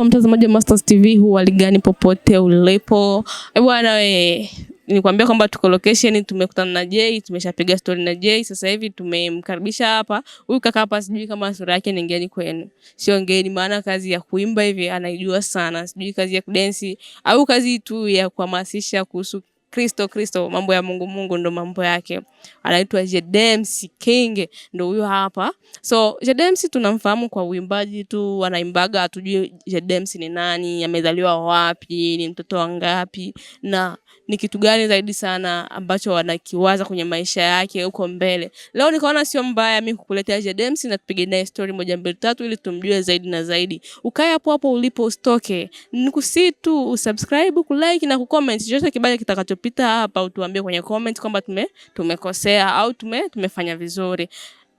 Mtazamaji wa Mastaz TV, hali gani popote ulipo? Bwana wewe, nilikwambia kwamba tuko location, tumekutana na Jay, tumeshapiga story na Jay. Sasa hivi tumemkaribisha hapa. Huyu kaka hapa sijui kama sura yake ni ngeni kwenu. Sio ngeni, maana kazi ya kuimba hivi anaijua sana. Sijui kazi ya kudensi au kazi tu ya kuhamasisha kuhusu Kristo, mambo ya Mungu ndo mambo yake. Anaitwa Jedemsi King, ndo huyo hapa. So Jedemsi tunamfahamu kwa uimbaji tu, anaimbaga, hatujui Jedemsi ni nani, amezaliwa wapi, ni mtoto wangapi, na ni kitu gani zaidi sana ambacho wanakiwaza kwenye maisha yake huko mbele. Leo nikaona sio mbaya mimi kukuletea Jedemsi na tupige naye story moja mbili tatu ili tumjue zaidi na zaidi. Ukae hapo hapo ulipo, usitoke. Nikusii tu usubscribe, kulike na kucomment chochote kibaya kitakachopita hapa, utuambie kwenye comment kwamba tumekosea au tumefanya vizuri.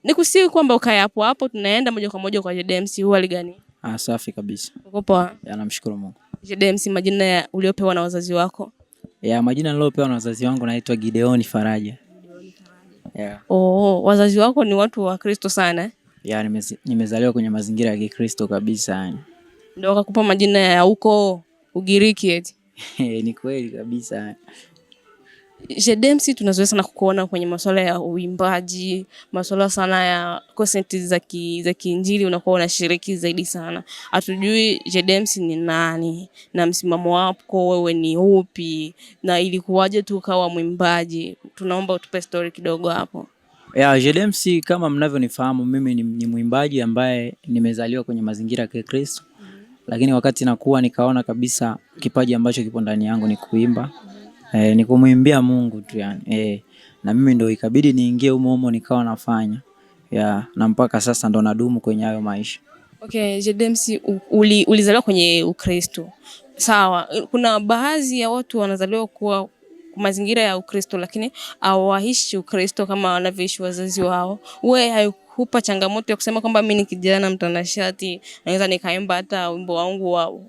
Nikusii kwamba ukae hapo hapo, tunaenda moja kwa moja kwa Jedemsi. Hali gani? Safi kabisa. Uko poa? Namshukuru Mungu. Jedemsi, majina uliopewa na wazazi wako? Majina niliopewa na wazazi wangu naitwa Gideon Faraja. Wazazi wako ni watu wa Kristo sana? Nimezaliwa kwenye mazingira ya Kikristo kabisa yani. Ndio wakakupa majina ya huko Ugiriki eti? Ni kweli kabisa. Jedemsi, tunazoea sana kukuona kwenye masuala ya uimbaji, masuala sana ya content za kiinjili, unakuwa unashiriki zaidi sana. Hatujui Jedemsi ni nani na msimamo wako wewe ni upi na ilikuwaje tu ukawa mwimbaji. Tunaomba utupe story kidogo hapo. Jedemsi, kama mnavyonifahamu mimi ni mwimbaji ambaye nimezaliwa kwenye mazingira ya Kikristo. Lakini wakati nakuwa nikaona kabisa kipaji ambacho kipo ndani yangu ni kuimba. Ni kumuimbia Mungu tu yani. Na mimi ndo ikabidi niingie humo nikawa nafanya. Na mpaka sasa ndo nadumu kwenye hayo maisha. Okay, Jedemsi, ulizaliwa kwenye Ukristo. Sawa, kuna baadhi ya watu wanazaliwa kuwa mazingira ya Ukristo lakini hawaishi Ukristo kama wanavyoishi wazazi wao. Wewe haikupa changamoto ya kusema kwamba mimi ni kijana mtanashati, naweza nikaimba hata wimbo wangu wa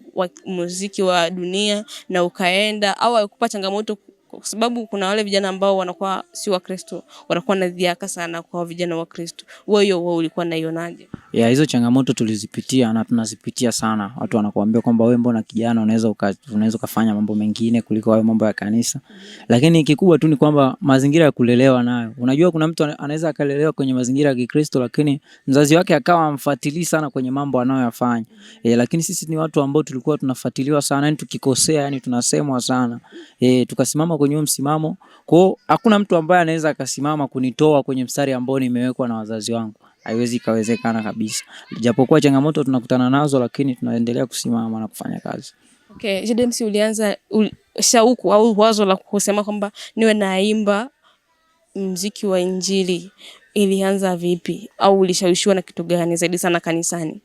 muziki wa dunia na ukaenda, au haikupa changamoto kwa sababu kuna wale vijana ambao wanakuwa si wa Kristo, wanakuwa na dhiaka sana kwa vijana wa Kristo. Wewe ulikuwa unaionaje? Hizo changamoto tulizipitia na tunazipitia sana. Watu wanakuambia kwamba wewe mbona kijana unaweza kufanya mambo mengine kuliko hayo mambo ya kanisa. Lakini kikubwa tu ni kwamba mazingira ya kulelewa nayo. Unajua kuna mtu anaweza akalelewa kwenye mazingira ya Kikristo lakini mzazi wake akawa amfuatilii sana kwenye mambo anayoyafanya. Lakini sisi ni watu ambao tulikuwa tunafuatiliwa sana, yani tukikosea yani tunasemwa sana. Tukasimama kwenye msimamo. Kwa hiyo hakuna mtu ambaye anaweza akasimama kunitoa kwenye mstari ambao nimewekwa na wazazi wangu. Haiwezi kawezekana kabisa. Japokuwa changamoto tunakutana nazo lakini tunaendelea kusimama na kufanya kazi. Okay, Jedemsi, ulianza shauku au wazo la kusema kwamba niwe naimba muziki wa injili ilianza vipi au ulishawishiwa na kitu gani zaidi sana kanisani?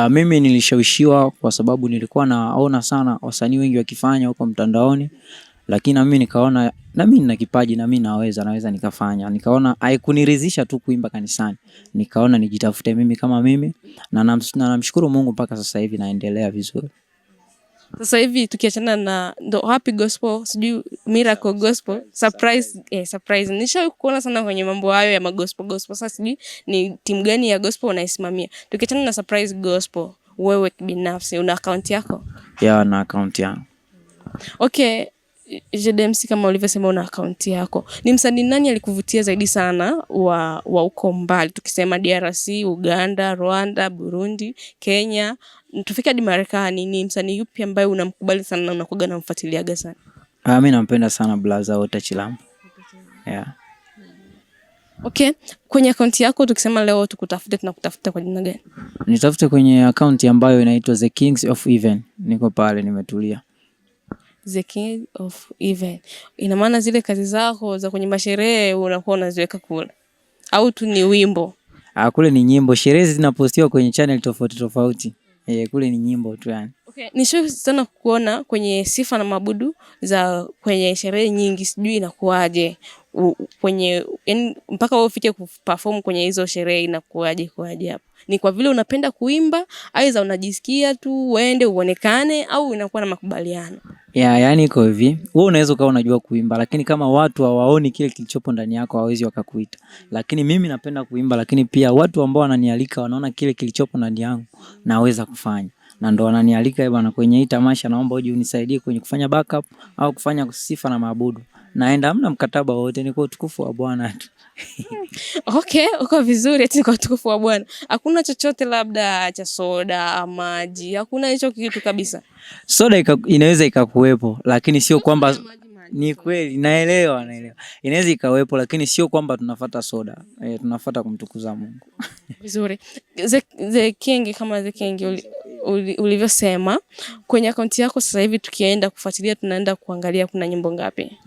Mimi nilishawishiwa kwa sababu nilikuwa naona sana wasanii wengi wakifanya huko mtandaoni. Lakini na mimi nikaona na mimi nina kipaji na mimi naweza nikafanya. Nikaona haikuniridhisha tu kuimba kanisani. Nikaona nijitafute mimi kama mimi na namshukuru Mungu mpaka sasa hivi naendelea vizuri. Sasa hivi tukiachana na ndo happy gospel, sijui miracle gospel, surprise. Nishawahi kuona sana kwenye mambo hayo ya gospel. Sasa sijui ni timu gani ya gospel unaisimamia. Tukiachana na surprise gospel, wewe binafsi una account yako? Na account yangu. Okay, Jedemsi, kama ulivyosema una account yako. Ni msanii nani alikuvutia zaidi sana wa uko mbali? Tukisema DRC, Uganda, Rwanda, Burundi, Kenya, tufika hadi Marekani, ni msanii yupi ambaye unamkubali sana na unakuwa unamfuatiliaga sana? Mimi nampenda sana Blaza Otachilamba. Okay, kwenye account yako tukisema leo tukutafute, tunakutafuta kwa jina gani? Nitafute kwenye account ambayo inaitwa The Kings of Even. Niko pale nimetulia. The King of Even. Ina maana zile kazi zako za kwenye masherehe unakuwa unaziweka kule au tu ni wimbo? Kule ni nyimbo. Sherehe zinapostiwa kwenye channel tofauti. Kule ni nyimbo tu yani. Okay, nishawahi sana kuona kwenye sifa na mabudu za kwenye sherehe nyingi, sijui inakuaje kwenye mpaka wewe ufike kuperform kwenye hizo sherehe, inakuaje hapo? Ni kwa vile unapenda kuimba, aidha unajisikia tu uende uonekane, au inakuwa na makubaliano? Yani iko hivi, wewe unaweza ukawa unajua kuimba lakini kama watu hawaoni kile kilichopo ndani yako hawezi wakakuita. Lakini mimi napenda kuimba lakini pia watu ambao wananialika wanaona kile kilichopo ndani yangu naweza kufanya. na ndo wananialika bwana kwenye hii tamasha, naomba uje unisaidie kwenye kufanya backup au kufanya sifa na maabudu. Naenda, hamna mkataba wote, ni kwa utukufu wa Bwana tu. Okay, uko vizuri, eti kwa utukufu wa Bwana. Hakuna chochote labda cha soda, maji, hakuna hicho kitu kabisa. Soda inaweza ikakuwepo, lakini sio kwamba ni kweli, naelewa. Inaweza ikawepo, lakini sio kwamba tunafuata soda. Tunafuata kumtukuza Mungu. Vizuri. The King, kama The King ulivyosema, kwenye akaunti yako sasa hivi tukienda kufuatilia, tunaenda kuangalia kuna nyimbo ngapi?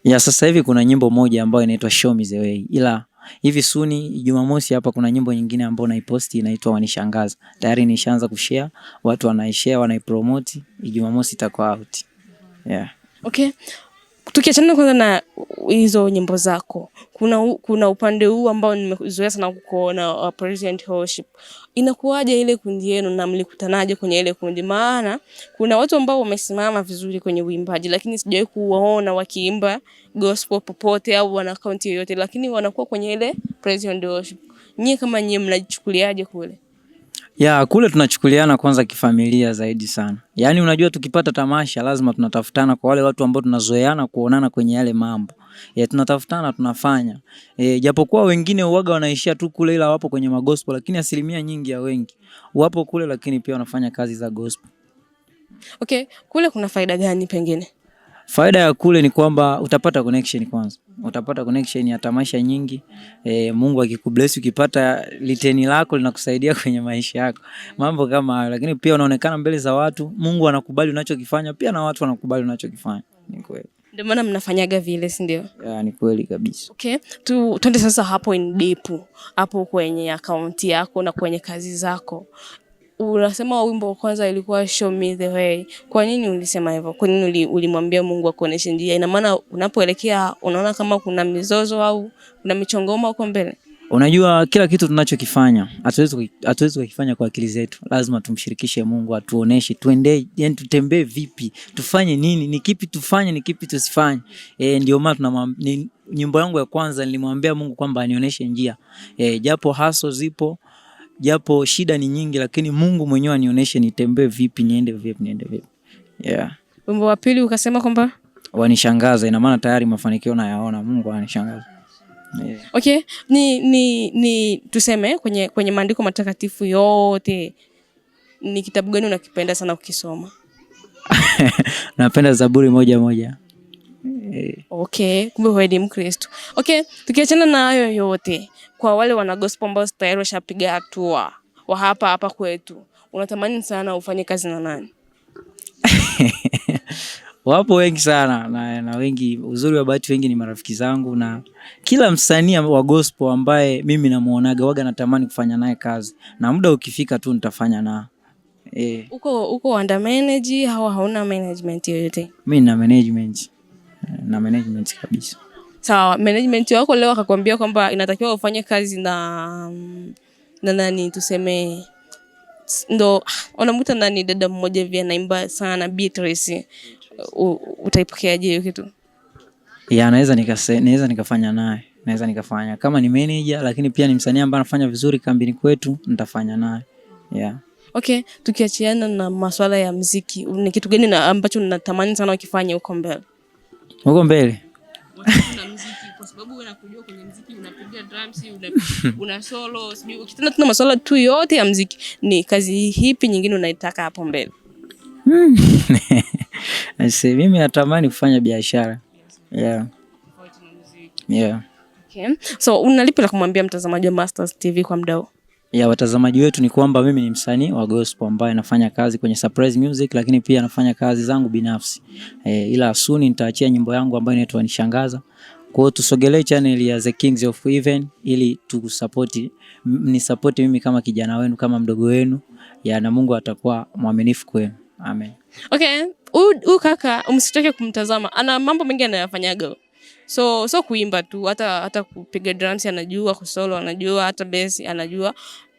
Ya sasa hivi kuna nyimbo moja ambayo inaitwa Show Me The Way. Ila hivi suni Jumamosi hapa kuna nyimbo nyingine ambayo naiposti inaitwa Wanishangaza. Tayari nishaanza kushare, watu wanaishare, wanaipromote. Jumamosi itakuwa out. Yeah. Okay. Tukiachana kwanza na hizo nyimbo zako, kuna upande huu ambao nimezoea sana kuona wa President Worship. Inakuwaje ile kundi yenu na mlikutanaje kwenye ile kundi? Maana kuna watu ambao wamesimama vizuri kwenye uimbaji, lakini sijawahi kuwaona wakiimba gospel popote au wana account yoyote, lakini wanakuwa kwenye ile President Worship. Nyie kama nyie mnajichukuliaje kule? Ya kule tunachukuliana kwanza kifamilia zaidi sana. Yaani unajua tukipata tamasha lazima tunatafutana kwa wale watu ambao tunazoeana kuonana kwenye yale mambo. Tunatafutana tunafanya. Japokuwa wengine uwaga wanaishia tu kule ila wapo kwenye magospel, lakini asilimia nyingi ya wengi wapo kule lakini pia wanafanya kazi za gospel. Okay, kule kuna faida gani pengine? Faida ya kule ni kwamba utapata connection kwanza. Utapata connection ya tamasha nyingi. Mungu akikubless ukipata liteni lako linakusaidia kwenye maisha yako. Mambo kama hayo, lakini pia unaonekana mbele za watu, Mungu anakubali unachokifanya, pia na watu wanakubali unachokifanya. Ni kweli. Ndio maana mnafanyaga vile, si ndio? Ni kweli kabisa. Okay, twende sasa hapo in deep. Hapo kwenye account yako na kwenye kazi zako. Unasema wimbo wa kwanza ilikuwa Show Me The Way. Kwa nini ulisema hivyo? Kwa nini ulimwambia Mungu akuoneshe njia? Ina maana unapoelekea unaona kama kuna mizozo au kuna michongoma huko mbele? Unajua kila kitu tunachokifanya hatuwezi kukifanya kwa akili zetu. Lazima tumshirikishe Mungu atuoneshe tuende, yani tutembee vipi, tufanye nini, ni kipi tufanye, ni kipi tusifanye. Ndio maana nyimbo yangu ya kwanza nilimwambia Mungu kwamba anionyeshe njia. Japo haso zipo, japo shida ni nyingi, lakini Mungu mwenyewe anionyeshe nitembee vipi, niende vipi. Yeah. Wimbo wa pili ukasema kwamba Wanishangaza, ina maana tayari mafanikio nayaona, Mungu anishangaza. Yeah. Okay, ni tuseme kwenye maandiko matakatifu yote ni kitabu gani unakipenda sana ukisoma? Napenda Zaburi 1:1. Okay, kumbe wewe ni Mkristo. Okay, tukiachana na hayo yote, kwa wale wana gospel ambao tayari washapiga hatua wa hapa kwetu, unatamani sana ufanye kazi na nani? Wapo wengi sana na wengi, uzuri wa bahati wengi ni marafiki zangu, na kila msanii wa gospel ambaye mimi namuonaga waga natamani kufanya naye kazi, na muda ukifika tu nitafanya na. Uko under manage au hauna management yoyote? Mimi na management kabisa. Sawa, management wako leo akakwambia kwamba inatakiwa ufanye kazi na nani, tuseme ndo unamuita nani, dada mmoja hivi anaimba sana, Beatrice, utaipokeaje hiyo kitu? Naweza nikafanya naye. Naweza nikafanya kama ni manager, lakini pia ni msanii ambaye anafanya vizuri kambini kwetu, nitafanya naye. Yeah. Okay, tukiachiana na masuala ya muziki, ni kitu gani ambacho unatamani sana ukifanya huko mbele? Huko mbele? Unapenda muziki kwa sababu wewe unakujua kwenye muziki, unapiga drums, una solo, sijui ukitaka tuna masuala tu yote ya muziki, ni kazi hipi nyingine unaitaka hapo mbele? Mimi natamani kufanya biashara. Yeah. Yeah. Okay. So unalipi la kumwambia mtazamaji wa Mastaz TV kwa muda huu? Watazamaji wetu ni kwamba mimi ni msanii wa gospel ambaye nafanya kazi kwenye surprise music, lakini pia nafanya kazi zangu binafsi. Ila soon nitaachia nyimbo yangu ambayo inaitwa Wanishangaza. Kwa hiyo tusogelee channel ya The Kings of Heaven ili ni support mimi kama kijana wenu, kama mdogo wenu. Na Mungu atakuwa mwaminifu kwenu. Amen. Okay, huyu kaka msitoke kumtazama. Ana mambo mengi anayafanyaga. So kuimba tu, hata kupiga drums anajua, kusolo anajua, hata bass anajua.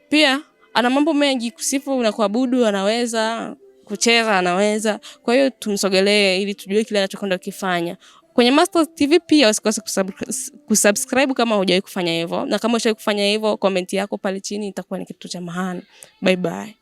Pia ana mambo mengi, kusifu na kuabudu anaweza, kucheza anaweza. Kwa hiyo tumsogelee ili tujue kile anachokwenda kukifanya. Kwenye Mastaz TV pia usikose kusubscribe kama hujawahi kufanya hivyo. Na kama ushawahi kufanya hivyo, comment yako pale chini itakuwa ni kitu cha maana. Bye bye.